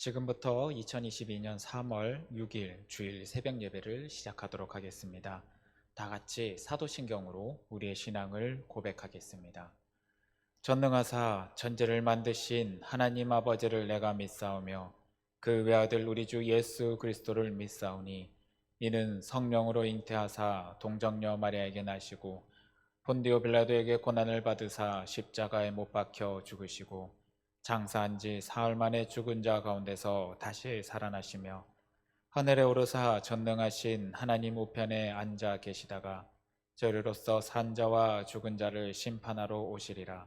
지금부터 2022년 3월 6일 주일 새벽 예배를 시작하도록 하겠습니다. 다 같이 사도신경으로 우리의 신앙을 고백하겠습니다. 전능하사 천지를 만드신 하나님 아버지를 내가 믿사오며 그 외아들 우리 주 예수 그리스도를 믿사오니 이는 성령으로 잉태하사 동정녀 마리아에게 나시고 본디오 빌라도에게 고난을 받으사 십자가에 못 박혀 죽으시고 장사한 지 사흘 만에 죽은 자 가운데서 다시 살아나시며 하늘에 오르사 전능하신 하나님 우편에 앉아 계시다가 저리로서 산 자와 죽은 자를 심판하러 오시리라.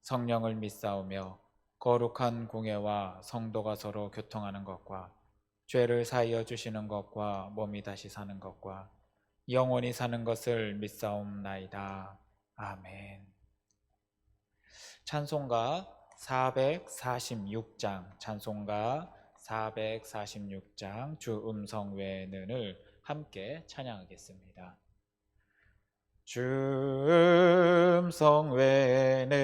성령을 믿사오며 거룩한 공예와 성도가 서로 교통하는 것과 죄를 사하여 주시는 것과 몸이 다시 사는 것과 영원히 사는 것을 믿사옵나이다. 아멘. 찬송가 446장, 찬송가 446장 주 음성 외에는을 함께 찬양하겠습니다. 주 음성 외에는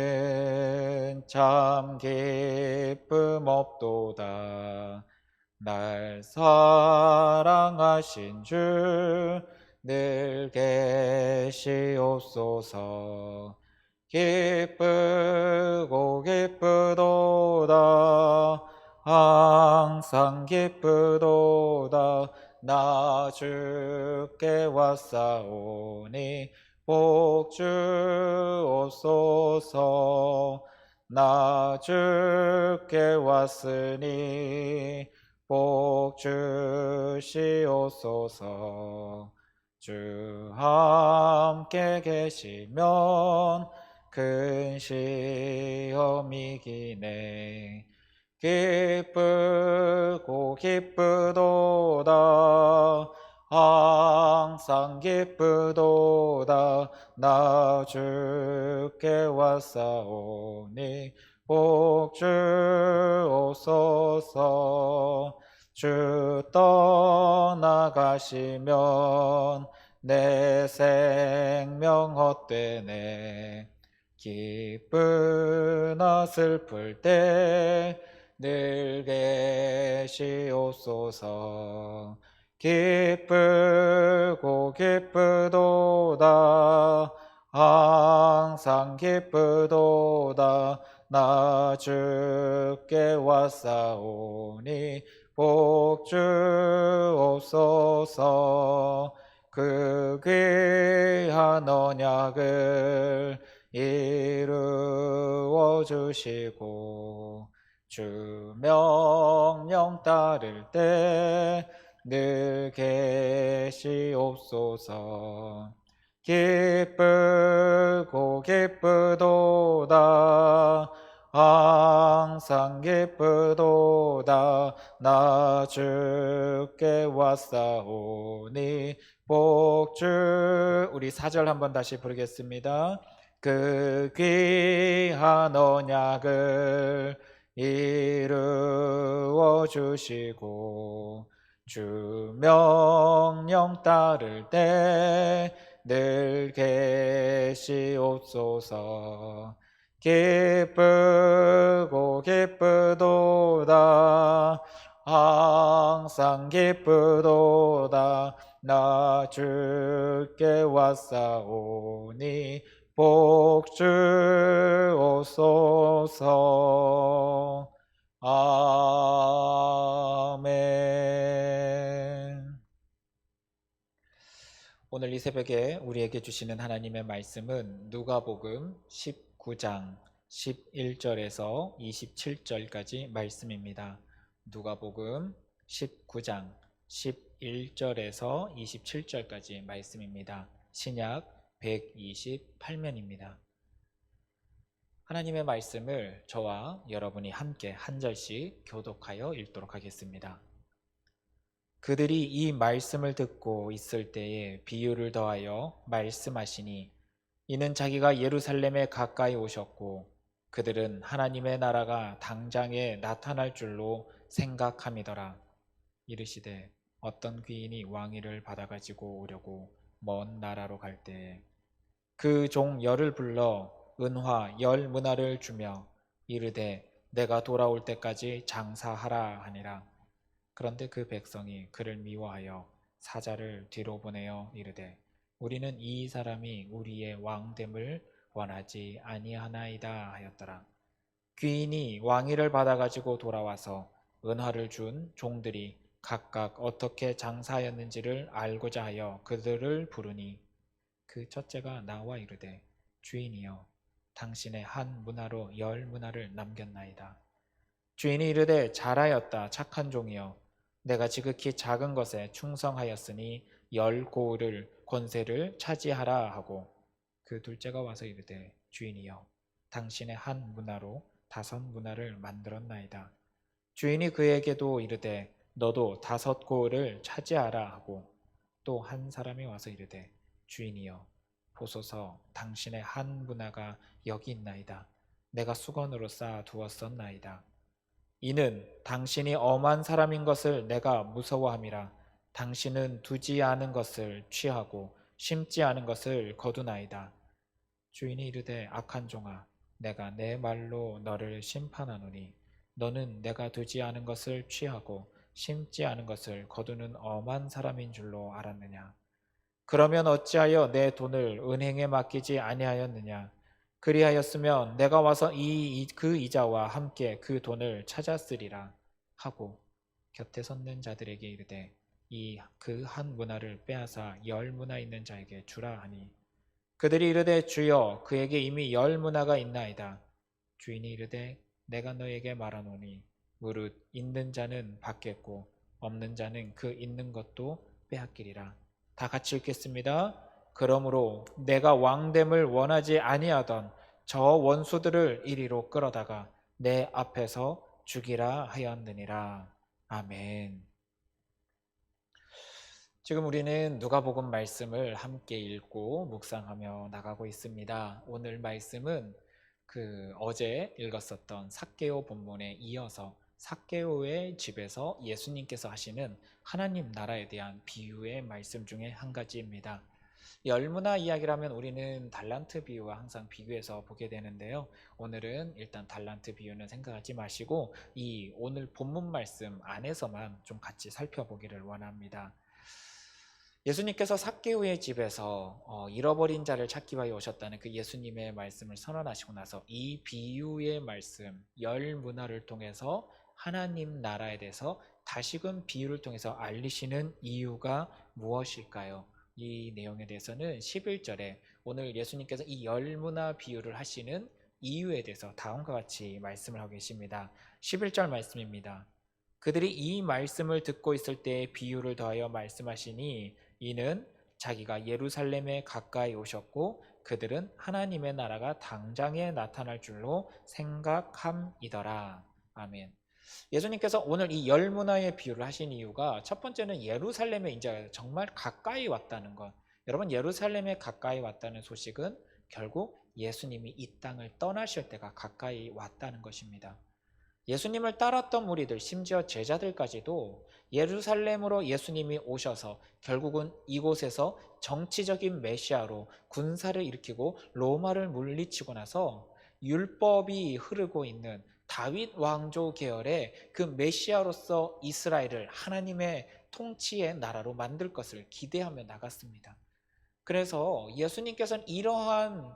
참 기쁨 없도다. 날 사랑하신 주 늘 계시옵소서. 기쁘고 기쁘도다. 항상 기쁘도다. 나 주께 왔사오니 복 주옵소서. 나 주께 왔으니 복 주시옵소서. 주 함께 계시면 큰 시험이 기네. 기쁘고 기쁘도다. 항상 기쁘도다. 나 주께 왔사오니 복 주옵소서. 주 떠나가시면 내 생명 헛되네. 기쁘나 슬플 때 늘 계시옵소서. 기쁘고 기쁘도다. 항상 기쁘도다. 나 주께 왔사오니 복 주옵소서. 그 귀한 언약을 이루어 주시고 주 명령 따를 때 늘 계시옵소서. 기쁘고 기쁘도다. 항상 기쁘도다. 나 주께 왔사오니 복 주. 우리 4절 한번 다시 부르겠습니다. 그 귀한 언약을 이루어 주시고 주 명령 따를 때 늘 계시옵소서. 기쁘고 기쁘도다. 항상 기쁘도다. 나 주께 왔사오니 복 주옵소서. 아멘. 오늘 이 새벽에 우리에게 주시는 하나님의 말씀은 누가복음 19장 11절에서 27절까지 말씀입니다. 누가복음 19장 11절에서 27절까지 말씀입니다. 신약 128면입니다. 하나님의 말씀을 저와 여러분이 함께 한 절씩 교독하여 읽도록 하겠습니다. 그들이 이 말씀을 듣고 있을 때에 비유를 더하여 말씀하시니 이는 자기가 예루살렘에 가까이 오셨고 그들은 하나님의 나라가 당장에 나타날 줄로 생각함이더라. 이르시되 어떤 귀인이 왕위를 받아가지고 오려고 먼 나라로 갈 때에 그 종 열을 불러 은화 10 문화를 주며 이르되 내가 돌아올 때까지 장사하라 하니라. 그런데 그 백성이 그를 미워하여 사자를 뒤로 보내어 이르되 우리는 이 사람이 우리의 왕됨을 원하지 아니하나이다 하였더라. 귀인이 왕위를 받아가지고 돌아와서 은화를 준 종들이 각각 어떻게 장사하였는지를 알고자 하여 그들을 부르니 그 첫째가 나와 이르되 주인이여 당신의 한 문화로 10문화를 남겼나이다. 주인이 이르되 잘하였다 착한 종이여 내가 지극히 작은 것에 충성하였으니 10고을을 권세를 차지하라 하고 그 둘째가 와서 이르되 주인이여 당신의 한 문화로 5문화를 만들었나이다. 주인이 그에게도 이르되 너도 5고을을 차지하라 하고 또 한 사람이 와서 이르되 주인이여 보소서 당신의 한 문화가 여기 있나이다. 내가 수건으로 쌓아 두었었나이다. 이는 당신이 엄한 사람인 것을 내가 무서워함이라. 당신은 두지 않은 것을 취하고 심지 않은 것을 거두나이다. 주인이 이르되 악한 종아 내가 내 말로 너를 심판하노니 너는 내가 두지 않은 것을 취하고 심지 않은 것을 거두는 엄한 사람인 줄로 알았느냐. 그러면 어찌하여 내 돈을 은행에 맡기지 아니하였느냐. 그리하였으면 내가 와서 그 이자와 함께 그 돈을 찾았으리라 하고 곁에 섰는 자들에게 이르되 이 그 한 문화를 빼앗아 10문화 있는 자에게 주라 하니 그들이 이르되 주여 그에게 이미 10문화가 있나이다. 주인이 이르되 내가 너에게 말하노니 무릇 있는 자는 받겠고 없는 자는 그 있는 것도 빼앗기리라. 다 같이 읽겠습니다. 그러므로 내가 왕됨을 원하지 아니하던 저 원수들을 이리로 끌어다가 내 앞에서 죽이라 하였느니라. 아멘. 지금 우리는 누가복음 말씀을 함께 읽고 묵상하며 나가고 있습니다. 오늘 말씀은 어제 읽었었던 삭개오 본문에 이어서 삭개오의 집에서 예수님께서 하시는 하나님 나라에 대한 비유의 말씀 중에 한 가지입니다. 10문화 이야기라면 우리는 달란트 비유와 항상 비교해서 보게 되는데요. 오늘은 일단 달란트 비유는 생각하지 마시고 이 오늘 본문 말씀 안에서만 좀 같이 살펴보기를 원합니다. 예수님께서 삭개오의 집에서 잃어버린 자를 찾기 위하여 오셨다는 그 예수님의 말씀을 선언하시고 나서 이 비유의 말씀 10문화를 통해서 하나님 나라에 대해서 다시금 비유를 통해서 알리시는 이유가 무엇일까요? 이 내용에 대해서는 11절에 오늘 예수님께서 이 10문화 비유를 하시는 이유에 대해서 다음과 같이 말씀을 하고 계십니다. 11절 말씀입니다. 그들이 이 말씀을 듣고 있을 때 비유를 더하여 말씀하시니 이는 자기가 예루살렘에 가까이 오셨고 그들은 하나님의 나라가 당장에 나타날 줄로 생각함이더라. 아멘. 예수님께서 오늘 이 10문화의 비유를 하신 이유가 첫 번째는 예루살렘에 이제 정말 가까이 왔다는 것. 여러분 예루살렘에 가까이 왔다는 소식은 결국 예수님이 이 땅을 떠나실 때가 가까이 왔다는 것입니다. 예수님을 따랐던 무리들 심지어 제자들까지도 예루살렘으로 예수님이 오셔서 결국은 이곳에서 정치적인 메시아로 군사를 일으키고 로마를 물리치고 나서 율법이 흐르고 있는 다윗 왕조 계열의 그 메시아로서 이스라엘을 하나님의 통치의 나라로 만들 것을 기대하며 나갔습니다. 그래서 예수님께서는 이러한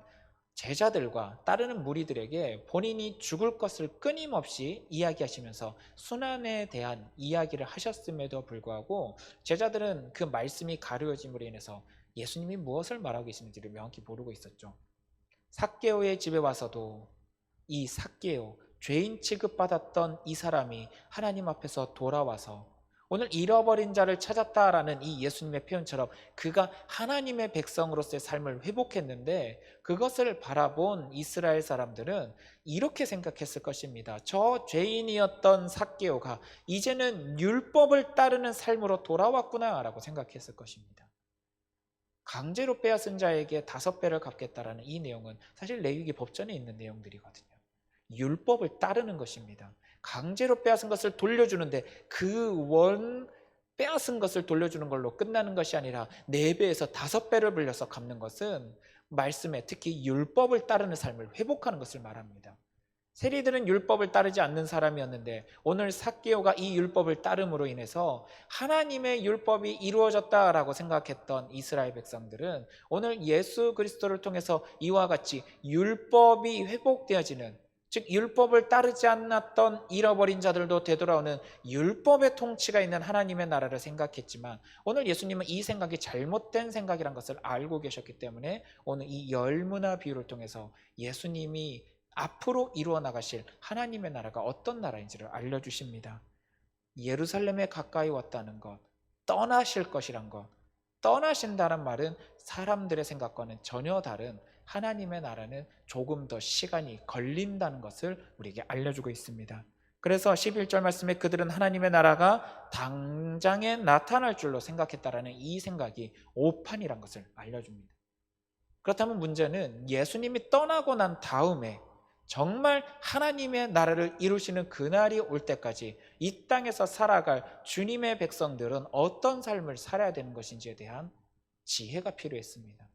제자들과 따르는 무리들에게 본인이 죽을 것을 끊임없이 이야기하시면서 순환에 대한 이야기를 하셨음에도 불구하고 제자들은 그 말씀이 가려짐으로 인해서 예수님이 무엇을 말하고 계시는지를 명확히 모르고 있었죠. 삭개오의 집에 와서도 이 삭개오, 죄인 취급받았던 이 사람이 하나님 앞에서 돌아와서 오늘 잃어버린 자를 찾았다라는 이 예수님의 표현처럼 그가 하나님의 백성으로서의 삶을 회복했는데 그것을 바라본 이스라엘 사람들은 이렇게 생각했을 것입니다. 저 죄인이었던 삭개오가 이제는 율법을 따르는 삶으로 돌아왔구나라고 생각했을 것입니다. 강제로 빼앗은 자에게 5배를 갚겠다라는 이 내용은 사실 레위기 법전에 있는 내용들이거든요. 율법을 따르는 것입니다. 강제로 빼앗은 것을 돌려주는데 빼앗은 것을 돌려주는 걸로 끝나는 것이 아니라 4배에서 5배를 불려서 갚는 것은 말씀에 특히 율법을 따르는 삶을 회복하는 것을 말합니다. 세리들은 율법을 따르지 않는 사람이었는데 오늘 삭개오가 이 율법을 따름으로 인해서 하나님의 율법이 이루어졌다라고 생각했던 이스라엘 백성들은 오늘 예수 그리스도를 통해서 이와 같이 율법이 회복되어지는, 즉 율법을 따르지 않았던 잃어버린 자들도 되돌아오는 율법의 통치가 있는 하나님의 나라를 생각했지만 오늘 예수님은 이 생각이 잘못된 생각이란 것을 알고 계셨기 때문에 오늘 이 열문화 비유를 통해서 예수님이 앞으로 이루어 나가실 하나님의 나라가 어떤 나라인지를 알려주십니다. 예루살렘에 가까이 왔다는 것, 떠나실 것이란 것, 떠나신다는 말은 사람들의 생각과는 전혀 다른 하나님의 나라는 조금 더 시간이 걸린다는 것을 우리에게 알려주고 있습니다. 그래서 11절 말씀에 그들은 하나님의 나라가 당장에 나타날 줄로 생각했다라는 이 생각이 오판이란 것을 알려줍니다. 그렇다면 문제는 예수님이 떠나고 난 다음에 정말 하나님의 나라를 이루시는 그날이 올 때까지 이 땅에서 살아갈 주님의 백성들은 어떤 삶을 살아야 되는 것인지에 대한 지혜가 필요했습니다.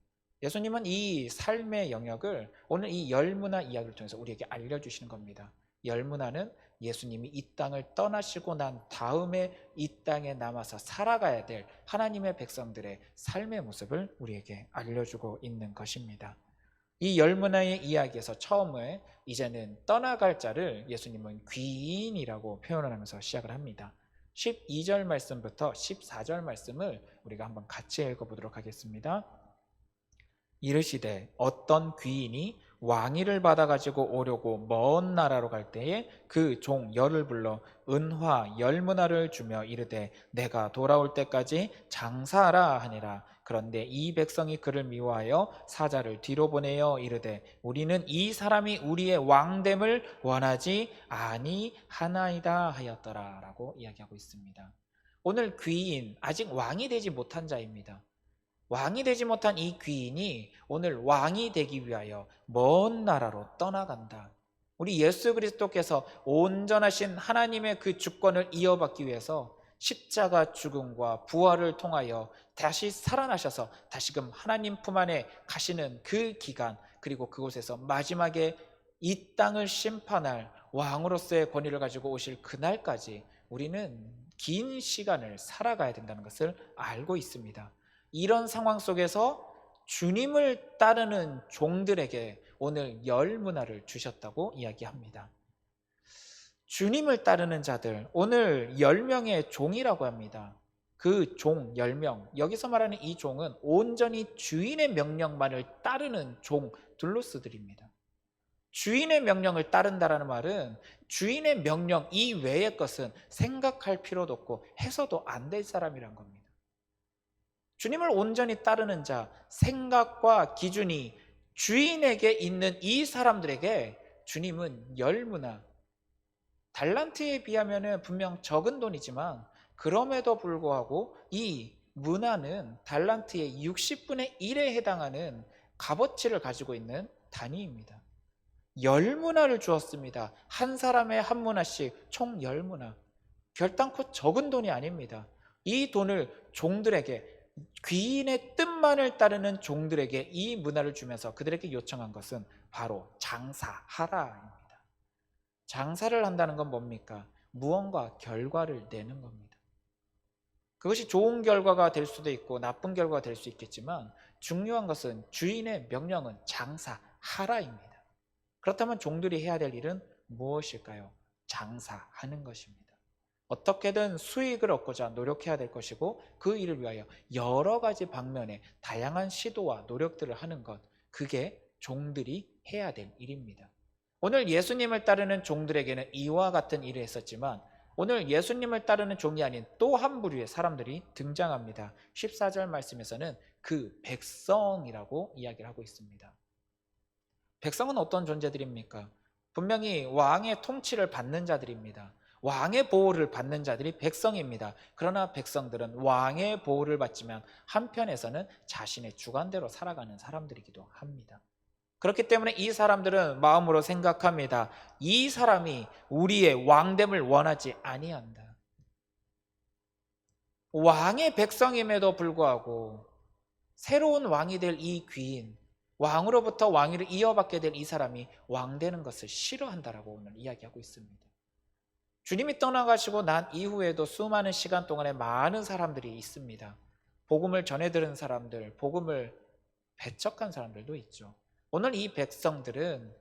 예수님은 이 삶의 영역을 오늘 이 열문화 이야기를 통해서 우리에게 알려주시는 겁니다. 열문화는 예수님이 이 땅을 떠나시고 난 다음에 이 땅에 남아서 살아가야 될 하나님의 백성들의 삶의 모습을 우리에게 알려주고 있는 것입니다. 이 열문화의 이야기에서 처음에 이제는 떠나갈 자를 예수님은 귀인이라고 표현을 하면서 시작을 합니다. 12절 말씀부터 14절 말씀을 우리가 한번 같이 읽어보도록 하겠습니다. 이르시되 어떤 귀인이 왕위를 받아가지고 오려고 먼 나라로 갈 때에 그 종 열을 불러 은화 열문화를 주며 이르되 내가 돌아올 때까지 장사하라 하니라. 그런데 이 백성이 그를 미워하여 사자를 뒤로 보내어 이르되 우리는 이 사람이 우리의 왕됨을 원하지 아니하나이다 하였더라 라고 이야기하고 있습니다. 오늘 귀인, 아직 왕이 되지 못한 자입니다. 왕이 되지 못한 이 귀인이 오늘 왕이 되기 위하여 먼 나라로 떠나간다. 우리 예수 그리스도께서 온전하신 하나님의 그 주권을 이어받기 위해서 십자가 죽음과 부활을 통하여 다시 살아나셔서 다시금 하나님 품 안에 가시는 그 기간, 그리고 그곳에서 마지막에 이 땅을 심판할 왕으로서의 권위를 가지고 오실 그날까지 우리는 긴 시간을 살아가야 된다는 것을 알고 있습니다. 이런 상황 속에서 주님을 따르는 종들에게 오늘 열문화를 주셨다고 이야기합니다. 주님을 따르는 자들, 오늘 10명의 종이라고 합니다. 그 종 10명, 여기서 말하는 이 종은 온전히 주인의 명령만을 따르는 종 둘로스들입니다. 주인의 명령을 따른다라는 말은 주인의 명령 이외의 것은 생각할 필요도 없고 해서도 안 될 사람이란 겁니다. 주님을 온전히 따르는 자, 생각과 기준이 주인에게 있는 이 사람들에게 주님은 열문화, 달란트에 비하면 분명 적은 돈이지만 그럼에도 불구하고 이 문화는 달란트의 60분의 1에 해당하는 값어치를 가지고 있는 단위입니다. 열문화를 주었습니다. 한 사람의 한 문화씩 총 10문화. 결단코 적은 돈이 아닙니다. 이 돈을 종들에게, 귀인의 뜻만을 따르는 종들에게 이 문화를 주면서 그들에게 요청한 것은 바로 장사하라입니다. 장사를 한다는 건 뭡니까? 무언가 결과를 내는 겁니다. 그것이 좋은 결과가 될 수도 있고 나쁜 결과가 될 수 있겠지만 중요한 것은 주인의 명령은 장사하라입니다. 그렇다면 종들이 해야 될 일은 무엇일까요? 장사하는 것입니다. 어떻게든 수익을 얻고자 노력해야 될 것이고 그 일을 위하여 여러 가지 방면의 다양한 시도와 노력들을 하는 것, 그게 종들이 해야 될 일입니다. 오늘 예수님을 따르는 종들에게는 이와 같은 일을 했었지만 오늘 예수님을 따르는 종이 아닌 또 한 부류의 사람들이 등장합니다. 14절 말씀에서는 그 백성이라고 이야기를 하고 있습니다. 백성은 어떤 존재들입니까? 분명히 왕의 통치를 받는 자들입니다. 왕의 보호를 받는 자들이 백성입니다. 그러나 백성들은 왕의 보호를 받지만 한편에서는 자신의 주관대로 살아가는 사람들이기도 합니다. 그렇기 때문에 이 사람들은 마음으로 생각합니다. 이 사람이 우리의 왕됨을 원하지 아니한다. 왕의 백성임에도 불구하고 새로운 왕이 될 이 귀인, 왕으로부터 왕위를 이어받게 될 이 사람이 왕 되는 것을 싫어한다라고 오늘 이야기하고 있습니다. 주님이 떠나가시고 난 이후에도 수많은 시간 동안에 많은 사람들이 있습니다. 복음을 전해 들은 사람들, 복음을 배척한 사람들도 있죠. 오늘 이 백성들은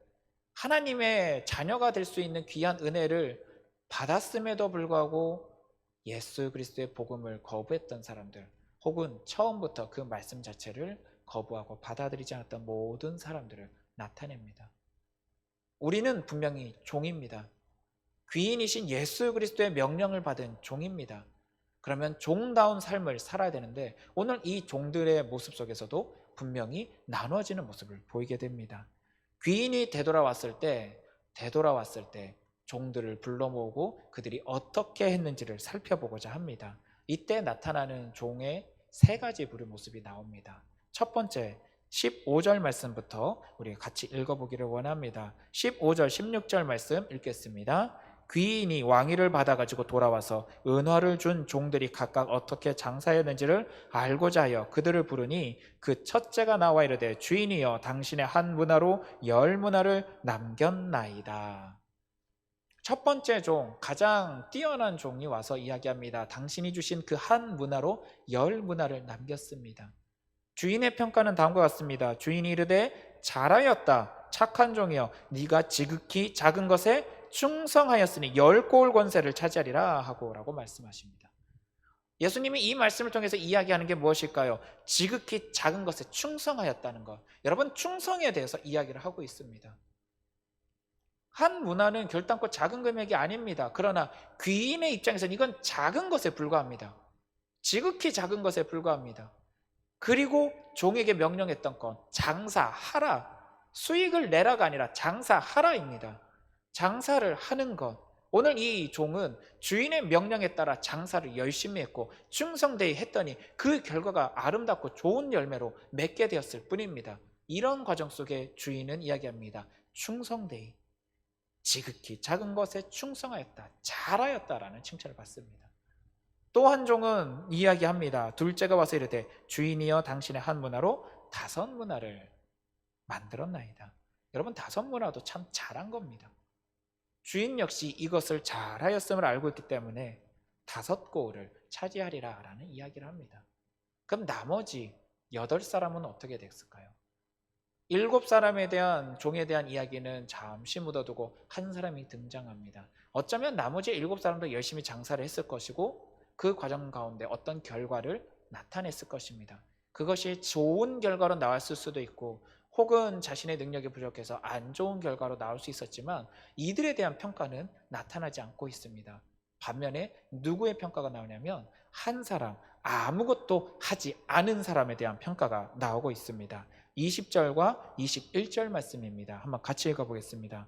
하나님의 자녀가 될 수 있는 귀한 은혜를 받았음에도 불구하고 예수 그리스도의 복음을 거부했던 사람들, 혹은 처음부터 그 말씀 자체를 거부하고 받아들이지 않았던 모든 사람들을 나타냅니다. 우리는 분명히 종입니다. 귀인이신 예수 그리스도의 명령을 받은 종입니다. 그러면 종다운 삶을 살아야 되는데 오늘 이 종들의 모습 속에서도 분명히 나눠지는 모습을 보이게 됩니다. 귀인이 되돌아왔을 때 종들을 불러 모으고 그들이 어떻게 했는지를 살펴보고자 합니다. 이때 나타나는 종의 세 가지 부류 모습이 나옵니다. 첫 번째, 15절 말씀부터 우리 같이 읽어보기를 원합니다. 15절, 16절 말씀 읽겠습니다. 귀인이 왕위를 받아가지고 돌아와서 은화를 준 종들이 각각 어떻게 장사했는지를 알고자 하여 그들을 부르니 그 첫째가 나와 이르되 주인이여 당신의 한 문화로 10문화를 남겼나이다. 첫 번째 종, 가장 뛰어난 종이 와서 이야기합니다. 당신이 주신 그 한 문화로 10문화를 남겼습니다. 주인의 평가는 다음과 같습니다. 주인이 이르되 잘하였다 착한 종이여 네가 지극히 작은 것에 충성하였으니 10고을 권세를 차지하리라 하고 라고 말씀하십니다. 예수님이 이 말씀을 통해서 이야기하는 게 무엇일까요? 지극히 작은 것에 충성하였다는 것. 여러분, 충성에 대해서 이야기를 하고 있습니다. 한 문화는 결단코 작은 금액이 아닙니다. 그러나 귀인의 입장에서는 이건 작은 것에 불과합니다. 지극히 작은 것에 불과합니다. 그리고 종에게 명령했던 건 장사하라, 수익을 내라가 아니라 장사하라입니다. 장사를 하는 것. 오늘 이 종은 주인의 명령에 따라 장사를 열심히 했고 충성되이 했더니 그 결과가 아름답고 좋은 열매로 맺게 되었을 뿐입니다. 이런 과정 속에 주인은 이야기합니다. 충성되이, 지극히 작은 것에 충성하였다, 잘하였다라는 칭찬을 받습니다. 또 한 종은 이야기합니다. 둘째가 와서 이르되 주인이여 당신의 한 문화로 5문화를 만들었나이다. 여러분, 5문화도 참 잘한 겁니다. 주인 역시 이것을 잘하였음을 알고 있기 때문에 5고을을 차지하리라 라는 이야기를 합니다. 그럼 나머지 8사람은 어떻게 됐을까요? 7사람에 대한 종에 대한 이야기는 잠시 묻어두고 한 사람이 등장합니다. 어쩌면 나머지 7사람도 열심히 장사를 했을 것이고 그 과정 가운데 어떤 결과를 나타냈을 것입니다. 그것이 좋은 결과로 나왔을 수도 있고 혹은 자신의 능력이 부족해서 안 좋은 결과로 나올 수 있었지만 이들에 대한 평가는 나타나지 않고 있습니다. 반면에 누구의 평가가 나오냐면 한 사람, 아무것도 하지 않은 사람에 대한 평가가 나오고 있습니다. 20절과 21절 말씀입니다. 한번 같이 읽어보겠습니다.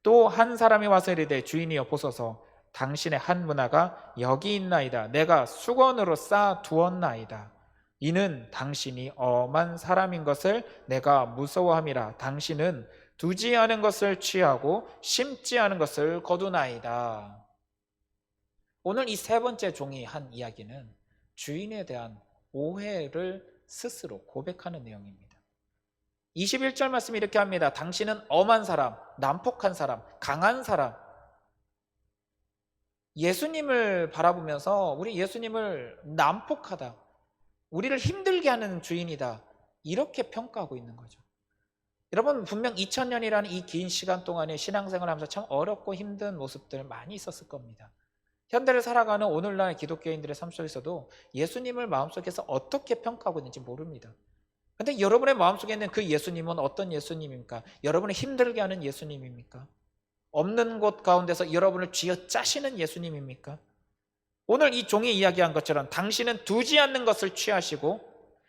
또 한 사람이 와서 이르되 주인이여 보소서 당신의 한 문화가 여기 있나이다. 내가 수건으로 쌓아 두었나이다. 이는 당신이 엄한 사람인 것을 내가 무서워함이라. 당신은 두지 않은 것을 취하고 심지 않은 것을 거두나이다. 오늘 이 세 번째 종이 한 이야기는 주인에 대한 오해를 스스로 고백하는 내용입니다. 21절 말씀이 이렇게 합니다. 당신은 엄한 사람, 난폭한 사람, 강한 사람. 예수님을 바라보면서 우리 예수님을 난폭하다, 우리를 힘들게 하는 주인이다, 이렇게 평가하고 있는 거죠. 여러분, 분명 2000년이라는 이 긴 시간 동안에 신앙생활을 하면서 참 어렵고 힘든 모습들 많이 있었을 겁니다. 현대를 살아가는 오늘날 기독교인들의 삶 속에서도 예수님을 마음속에서 어떻게 평가하고 있는지 모릅니다. 그런데 여러분의 마음속에 있는 그 예수님은 어떤 예수님입니까? 여러분을 힘들게 하는 예수님입니까? 없는 곳 가운데서 여러분을 쥐어짜시는 예수님입니까? 오늘 이 종이 이야기한 것처럼 당신은 두지 않는 것을 취하시고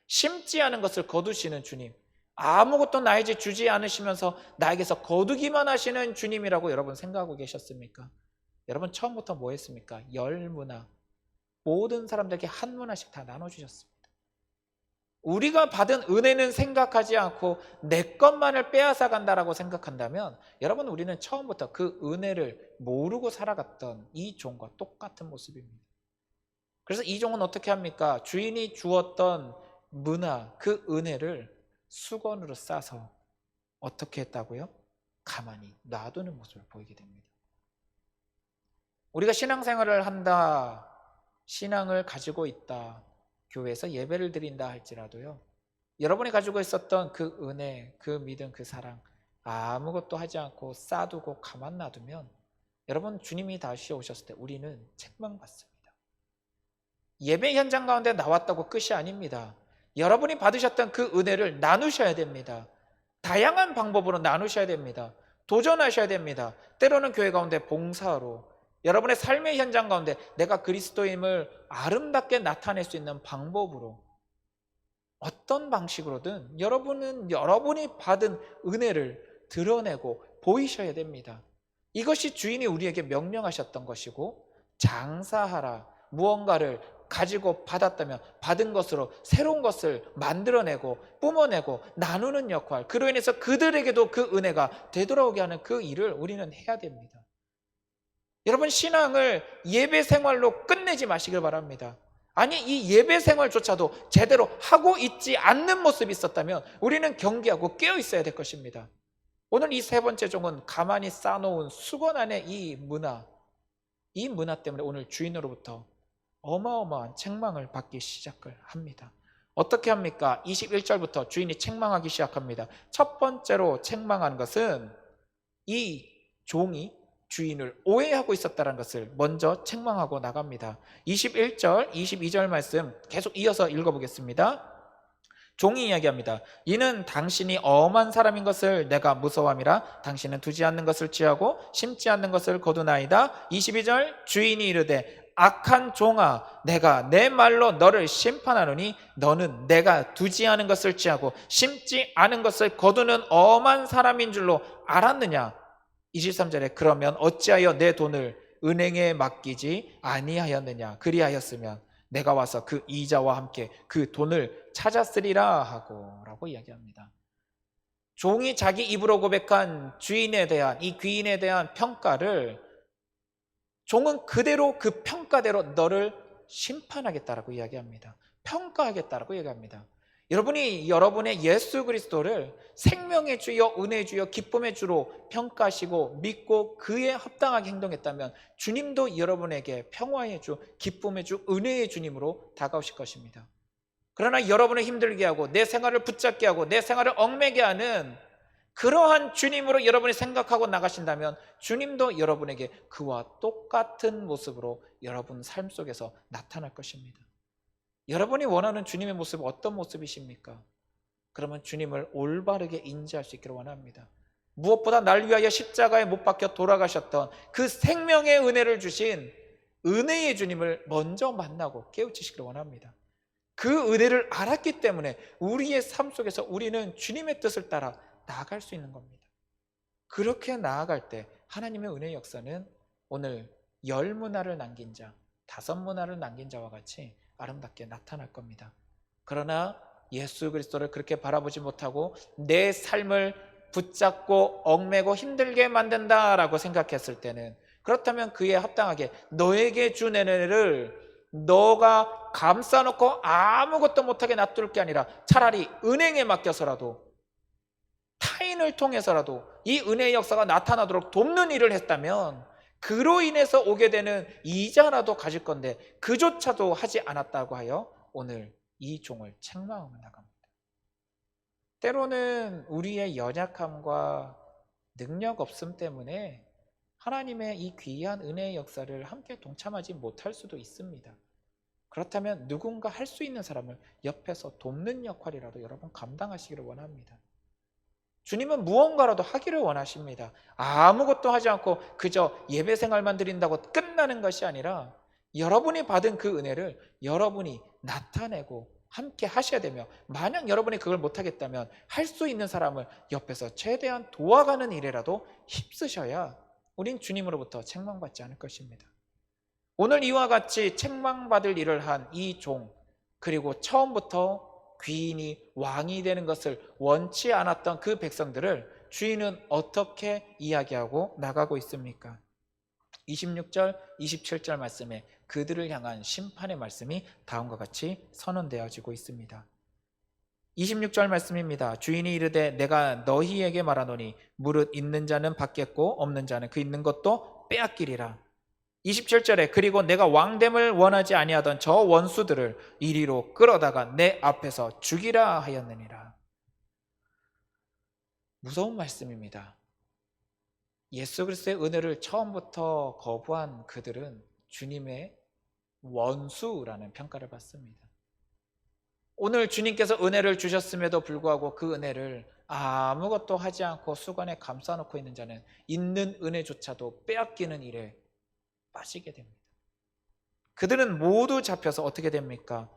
심지 않은 것을 거두시는 주님, 아무것도 나에게 주지 않으시면서 나에게서 거두기만 하시는 주님이라고 여러분 생각하고 계셨습니까? 여러분, 처음부터 뭐 했습니까? 10문화, 모든 사람들에게 한 문화씩 다 나눠주셨습니다. 우리가 받은 은혜는 생각하지 않고 내 것만을 빼앗아 간다라고 생각한다면 여러분, 우리는 처음부터 그 은혜를 모르고 살아갔던 이 종과 똑같은 모습입니다. 그래서 이 종은 어떻게 합니까? 주인이 주었던 문화, 그 은혜를 수건으로 싸서 어떻게 했다고요? 가만히 놔두는 모습을 보이게 됩니다. 우리가 신앙생활을 한다, 신앙을 가지고 있다, 교회에서 예배를 드린다 할지라도요, 여러분이 가지고 있었던 그 은혜, 그 믿음, 그 사랑 아무것도 하지 않고 쌓아두고 가만 놔두면 여러분, 주님이 다시 오셨을 때 우리는 책망받습니다. 예배 현장 가운데 나왔다고 끝이 아닙니다. 여러분이 받으셨던 그 은혜를 나누셔야 됩니다. 다양한 방법으로 나누셔야 됩니다. 도전하셔야 됩니다. 때로는 교회 가운데 봉사로, 여러분의 삶의 현장 가운데 내가 그리스도임을 아름답게 나타낼 수 있는 방법으로, 어떤 방식으로든 여러분은 여러분이 받은 은혜를 드러내고 보이셔야 됩니다. 이것이 주인이 우리에게 명령하셨던 것이고, 장사하라, 무언가를 가지고 받았다면 받은 것으로 새로운 것을 만들어내고 뿜어내고 나누는 역할, 그로 인해서 그들에게도 그 은혜가 되돌아오게 하는 그 일을 우리는 해야 됩니다. 여러분, 신앙을 예배 생활로 끝내지 마시길 바랍니다. 아니, 이 예배 생활조차도 제대로 하고 있지 않는 모습이 있었다면 우리는 경계하고 깨어 있어야 될 것입니다. 오늘 이 세 번째 종은 가만히 쌓아놓은 수건 안에 이 문화 때문에 오늘 주인으로부터 어마어마한 책망을 받기 시작을 합니다. 어떻게 합니까? 21절부터 주인이 책망하기 시작합니다. 첫 번째로 책망하는 것은 이 종이 주인을 오해하고 있었다는 것을 먼저 책망하고 나갑니다. 21절, 22절 말씀 계속 이어서 읽어보겠습니다. 종이 이야기합니다. 이는 당신이 엄한 사람인 것을 내가 무서워함이라. 당신은 두지 않는 것을 취하고 심지 않는 것을 거두나이다. 22절, 주인이 이르되 악한 종아, 내가 내 말로 너를 심판하노니 너는 내가 두지 않은 것을 취하고 심지 않은 것을 거두는 엄한 사람인 줄로 알았느냐. 23절에 그러면 어찌하여 내 돈을 은행에 맡기지 아니하였느냐. 그리하였으면 내가 와서 그 이자와 함께 그 돈을 찾았으리라 하고 라고 이야기합니다. 종이 자기 입으로 고백한 주인에 대한, 이 귀인에 대한 평가를 종은 그대로 그 평가대로 너를 심판하겠다라고 이야기합니다. 평가하겠다라고 이야기합니다. 여러분이 여러분의 예수 그리스도를 생명의 주여, 은혜의 주여, 기쁨의 주로 평가하시고 믿고 그에 합당하게 행동했다면 주님도 여러분에게 평화의 주, 기쁨의 주, 은혜의 주님으로 다가오실 것입니다. 그러나 여러분을 힘들게 하고 내 생활을 붙잡게 하고 내 생활을 얽매게 하는 그러한 주님으로 여러분이 생각하고 나가신다면 주님도 여러분에게 그와 똑같은 모습으로 여러분 삶 속에서 나타날 것입니다. 여러분이 원하는 주님의 모습은 어떤 모습이십니까? 그러면 주님을 올바르게 인지할 수 있기를 원합니다. 무엇보다 날 위하여 십자가에 못 박혀 돌아가셨던 그 생명의 은혜를 주신 은혜의 주님을 먼저 만나고 깨우치시기를 원합니다. 그 은혜를 알았기 때문에 우리의 삶 속에서 우리는 주님의 뜻을 따라 나아갈 수 있는 겁니다. 그렇게 나아갈 때 하나님의 은혜의 역사는 오늘 10문화를 남긴 자, 5문화를 남긴 자와 같이 아름답게 나타날 겁니다. 그러나 예수 그리스도를 그렇게 바라보지 못하고 내 삶을 붙잡고 얽매고 힘들게 만든다라고 생각했을 때는, 그렇다면 그에 합당하게 너에게 준 은혜를 너가 감싸놓고 아무것도 못하게 놔둘 게 아니라 차라리 은행에 맡겨서라도 타인을 통해서라도 이 은혜의 역사가 나타나도록 돕는 일을 했다면 그로 인해서 오게 되는 이자라도 가질 건데 그조차도 하지 않았다고 하여 오늘 이 종을 책망하며 나갑니다. 때로는 우리의 연약함과 능력 없음 때문에 하나님의 이 귀한 은혜의 역사를 함께 동참하지 못할 수도 있습니다. 그렇다면 누군가 할 수 있는 사람을 옆에서 돕는 역할이라도 여러분 감당하시기를 원합니다. 주님은 무언가라도 하기를 원하십니다. 아무것도 하지 않고 그저 예배 생활만 드린다고 끝나는 것이 아니라 여러분이 받은 그 은혜를 여러분이 나타내고 함께 하셔야 되며, 만약 여러분이 그걸 못하겠다면 할 수 있는 사람을 옆에서 최대한 도와가는 일에라도 힘쓰셔야 우린 주님으로부터 책망받지 않을 것입니다. 오늘 이와 같이 책망받을 일을 한 이 종, 그리고 처음부터 귀인이 왕이 되는 것을 원치 않았던 그 백성들을 주인은 어떻게 이야기하고 나가고 있습니까? 26절, 27절 말씀에 그들을 향한 심판의 말씀이 다음과 같이 선언되어지고 있습니다. 26절 말씀입니다. 주인이 이르되 내가 너희에게 말하노니 무릇 있는 자는 받겠고 없는 자는 그 있는 것도 빼앗기리라. 27절에 그리고 내가 왕됨을 원하지 아니하던 저 원수들을 이리로 끌어다가 내 앞에서 죽이라 하였느니라. 무서운 말씀입니다. 예수 그리스도의 은혜를 처음부터 거부한 그들은 주님의 원수라는 평가를 받습니다. 오늘 주님께서 은혜를 주셨음에도 불구하고 그 은혜를 아무것도 하지 않고 수건에 감싸놓고 있는 자는 있는 은혜조차도 빼앗기는 일에 빠지게 됩니다. 그들은 모두 잡혀서 어떻게 됩니까?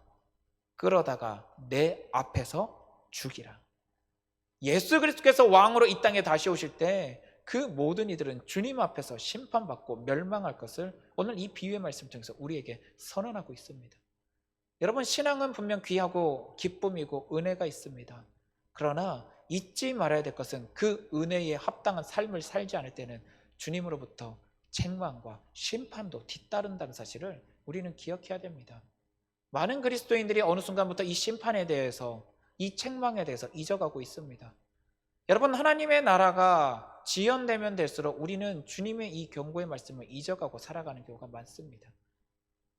끌어다가 내 앞에서 죽이라. 예수 그리스도께서 왕으로 이 땅에 다시 오실 때 그 모든 이들은 주님 앞에서 심판받고 멸망할 것을 오늘 이 비유의 말씀 통해서 우리에게 선언하고 있습니다. 여러분, 신앙은 분명 귀하고 기쁨이고 은혜가 있습니다. 그러나 잊지 말아야 될 것은 그 은혜에 합당한 삶을 살지 않을 때는 주님으로부터 책망과 심판도 뒤따른다는 사실을 우리는 기억해야 됩니다. 많은 그리스도인들이 어느 순간부터 이 심판에 대해서, 이 책망에 대해서 잊어가고 있습니다. 여러분, 하나님의 나라가 지연되면 될수록 우리는 주님의 이 경고의 말씀을 잊어가고 살아가는 경우가 많습니다.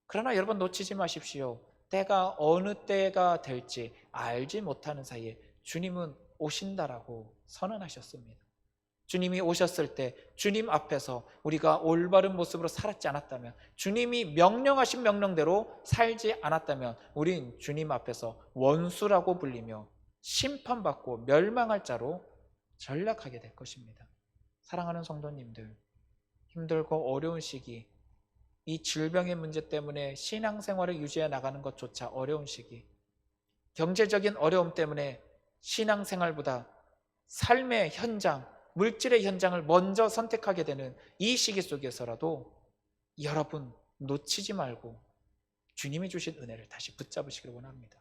그러나 여러분, 놓치지 마십시오. 때가 어느 때가 될지 알지 못하는 사이에 주님은 오신다라고 선언하셨습니다. 주님이 오셨을 때 주님 앞에서 우리가 올바른 모습으로 살았지 않았다면, 주님이 명령하신 명령대로 살지 않았다면 우린 주님 앞에서 원수라고 불리며 심판받고 멸망할 자로 전락하게 될 것입니다. 사랑하는 성도님들, 힘들고 어려운 시기, 이 질병의 문제 때문에 신앙생활을 유지해 나가는 것조차 어려운 시기, 경제적인 어려움 때문에 신앙생활보다 삶의 현장, 물질의 현장을 먼저 선택하게 되는 이 시기 속에서라도 여러분 놓치지 말고 주님이 주신 은혜를 다시 붙잡으시길 원합니다.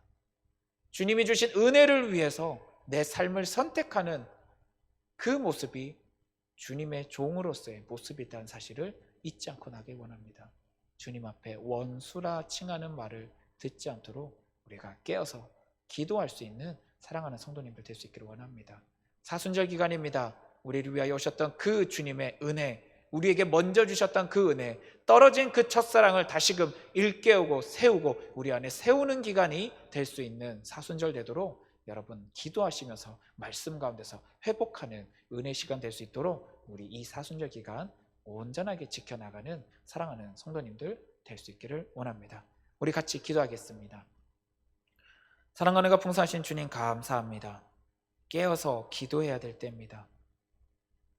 주님이 주신 은혜를 위해서 내 삶을 선택하는 그 모습이 주님의 종으로서의 모습이라는 사실을 잊지 않고 나길 원합니다. 주님 앞에 원수라 칭하는 말을 듣지 않도록 우리가 깨어서 기도할 수 있는 사랑하는 성도님들 될 수 있기를 원합니다. 사순절 기간입니다. 우리를 위하여 오셨던 그 주님의 은혜, 우리에게 먼저 주셨던 그 은혜, 떨어진 그 첫사랑을 다시금 일깨우고 세우고 우리 안에 세우는 기간이 될 수 있는 사순절 되도록 여러분 기도하시면서 말씀 가운데서 회복하는 은혜 시간 될 수 있도록 우리 이 사순절 기간 온전하게 지켜나가는 사랑하는 성도님들 될 수 있기를 원합니다. 우리 같이 기도하겠습니다. 사랑하는 가 풍성하신 주님, 감사합니다. 깨어서 기도해야 될 때입니다.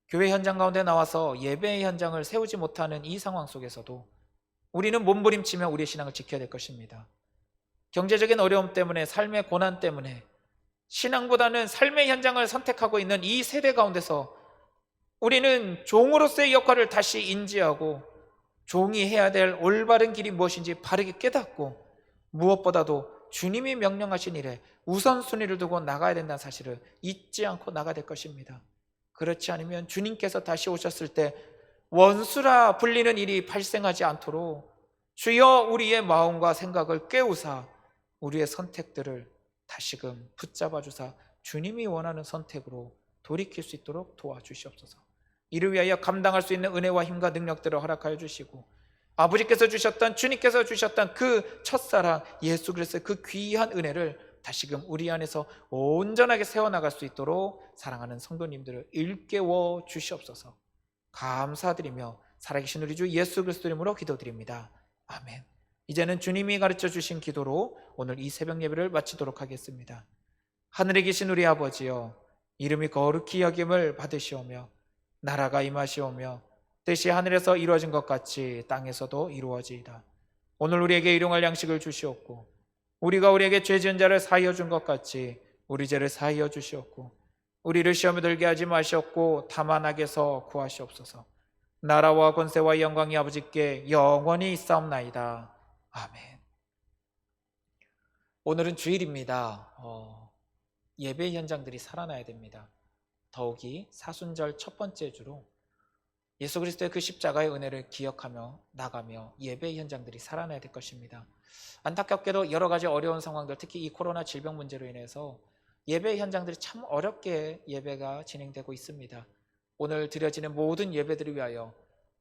교회 현장 가운데 나와서 예배의 현장을 세우지 못하는 이 상황 속에서도 우리는 몸부림치며 우리의 신앙을 지켜야 될 것입니다. 경제적인 어려움 때문에, 삶의 고난 때문에 신앙보다는 삶의 현장을 선택하고 있는 이 세대 가운데서 우리는 종으로서의 역할을 다시 인지하고 종이 해야 될 올바른 길이 무엇인지 바르게 깨닫고 무엇보다도 주님이 명령하신 일에 우선순위를 두고 나가야 된다는 사실을 잊지 않고 나가야 될 것입니다. 그렇지 않으면 주님께서 다시 오셨을 때 원수라 불리는 일이 발생하지 않도록 주여 우리의 마음과 생각을 깨우사 우리의 선택들을 다시금 붙잡아 주사 주님이 원하는 선택으로 돌이킬 수 있도록 도와주시옵소서. 이를 위하여 감당할 수 있는 은혜와 힘과 능력들을 허락하여 주시고 아버지께서 주셨던, 주님께서 주셨던 그 첫사랑 예수 그리스도의 그 귀한 은혜를 다시금 우리 안에서 온전하게 세워나갈 수 있도록 사랑하는 성도님들을 일깨워 주시옵소서. 감사드리며 살아계신 우리 주 예수 그리스도 이름으로 기도드립니다. 아멘. 이제는 주님이 가르쳐 주신 기도로 오늘 이 새벽 예배를 마치도록 하겠습니다. 하늘에 계신 우리 아버지여, 이름이 거룩히 여김을 받으시오며 나라가 임하시오며 뜻이 하늘에서 이루어진 것 같이 땅에서도 이루어지이다. 오늘 우리에게 일용할 양식을 주시옵고 우리가 우리에게 죄 지은 자를 사하여 준 것 같이 우리 죄를 사하여 주시옵고 우리를 시험에 들게 하지 마시옵고 다만 악에서 구하시옵소서. 나라와 권세와 영광이 아버지께 영원히 있사옵나이다. 아멘. 오늘은 주일입니다. 예배 현장들이 살아나야 됩니다. 더욱이 사순절 첫 번째 주로 예수 그리스도의 그 십자가의 은혜를 기억하며 나가며 예배 현장들이 살아나야 될 것입니다. 안타깝게도 여러 가지 어려운 상황들, 특히 이 코로나 질병 문제로 인해서 예배 현장들이 참 어렵게 예배가 진행되고 있습니다. 오늘 드려지는 모든 예배들을 위하여,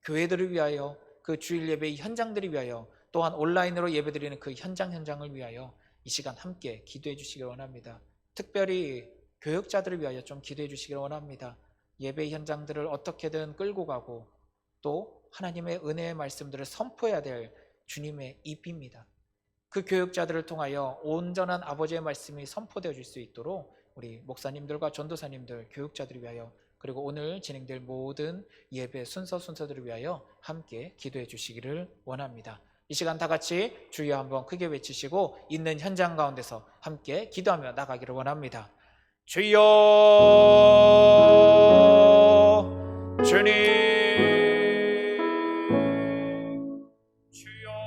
교회들을 위하여, 그 주일 예배의 현장들을 위하여, 또한 온라인으로 예배드리는 그 현장을 위하여 이 시간 함께 기도해 주시길 원합니다. 특별히 교역자들을 위하여 좀 기도해 주시길 원합니다. 예배 현장들을 어떻게든 끌고 가고 또 하나님의 은혜의 말씀들을 선포해야 될 주님의 입입니다. 그 교역자들을 통하여 온전한 아버지의 말씀이 선포되어질 수 있도록 우리 목사님들과 전도사님들, 교육자들을 위하여, 그리고 오늘 진행될 모든 예배 순서들을 위하여 함께 기도해 주시기를 원합니다. 이 시간 다 같이 주여 한번 크게 외치시고 있는 현장 가운데서 함께 기도하며 나가기를 원합니다. 주여, 주님, 주여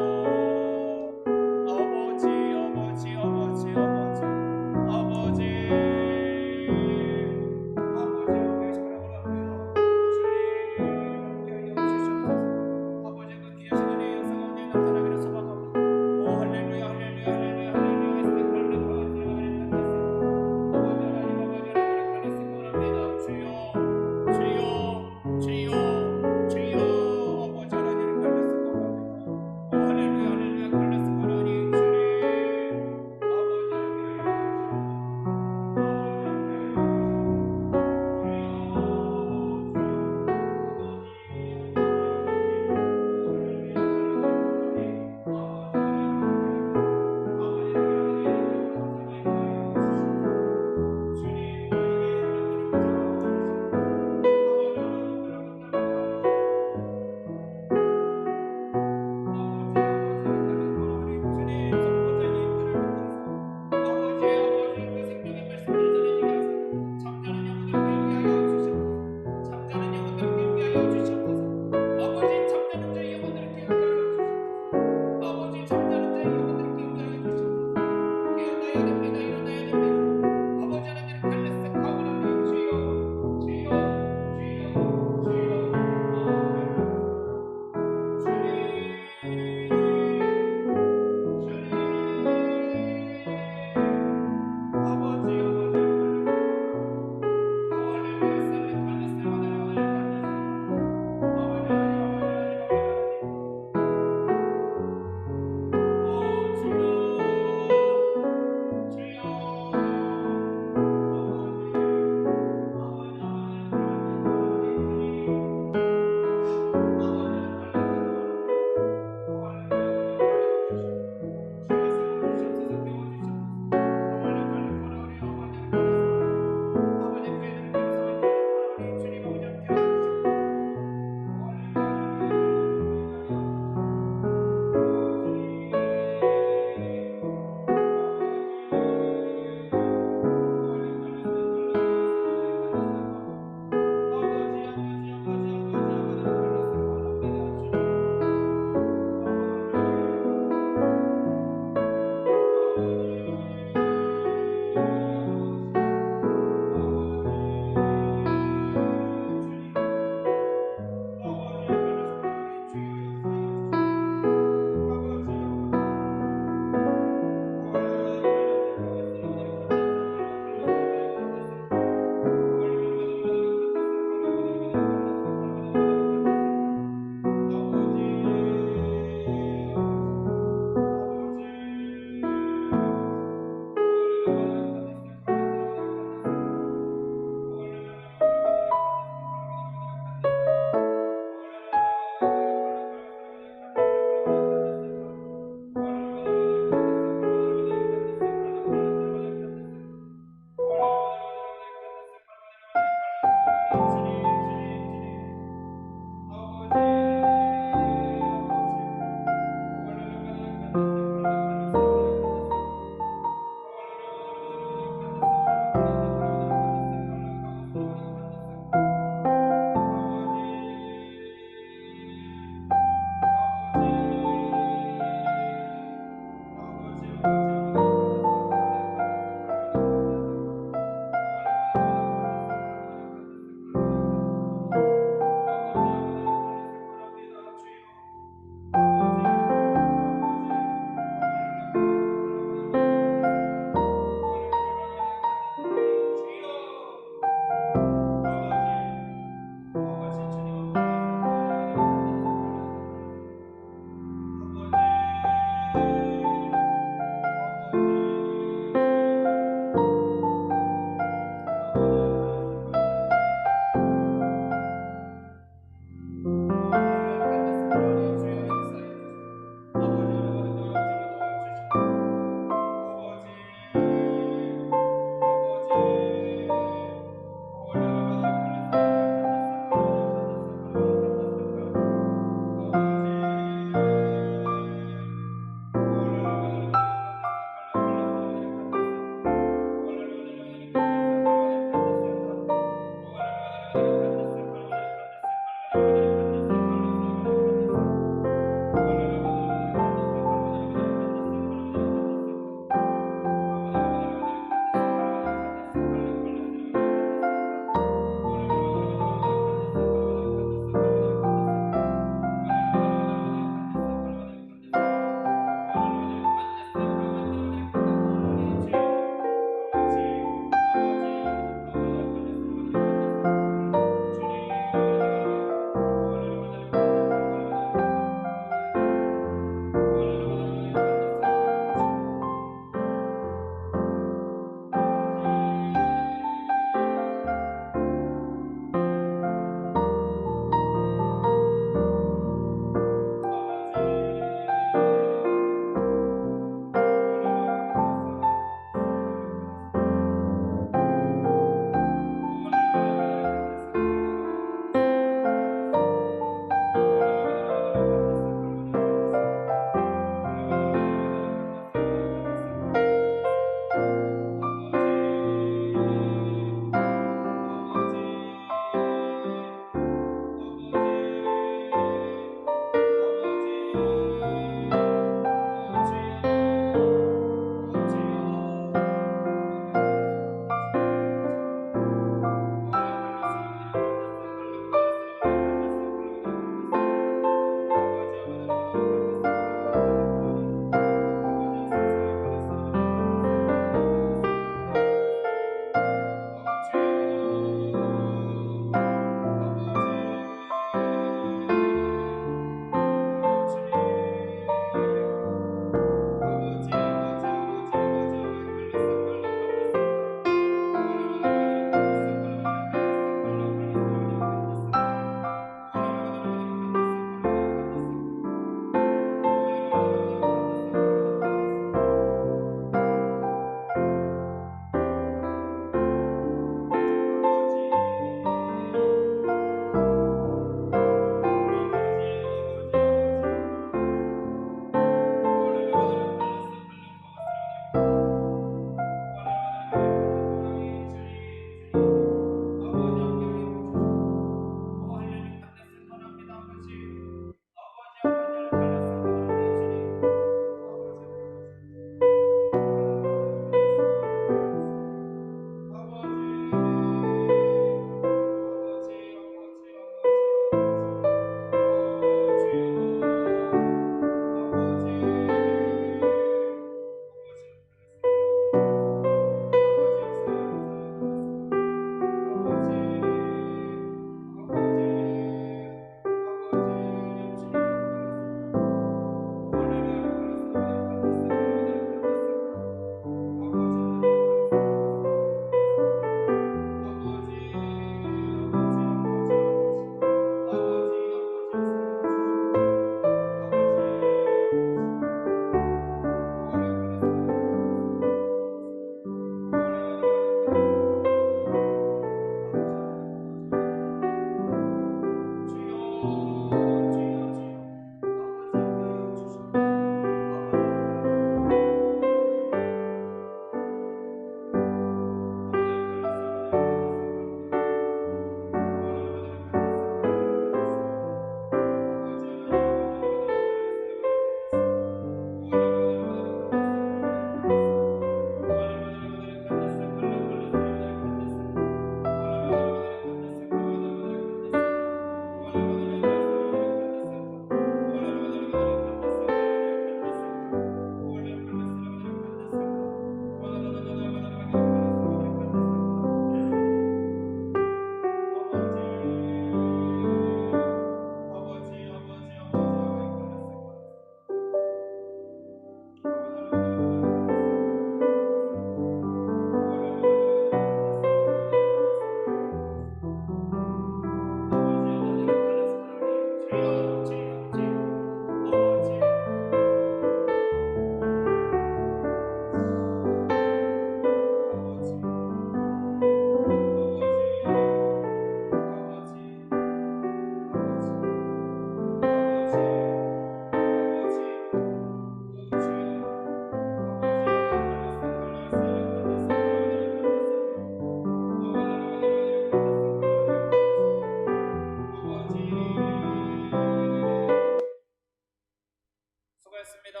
수고했습니다.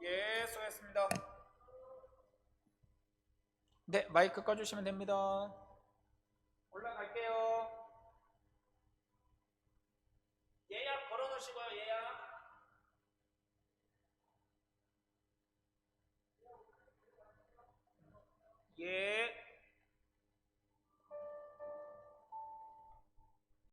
예, 수고했습니다. 네, 마이크 꺼주시면 됩니다. 올라갈게요. 예약 걸어놓으시고요, 예약. 예.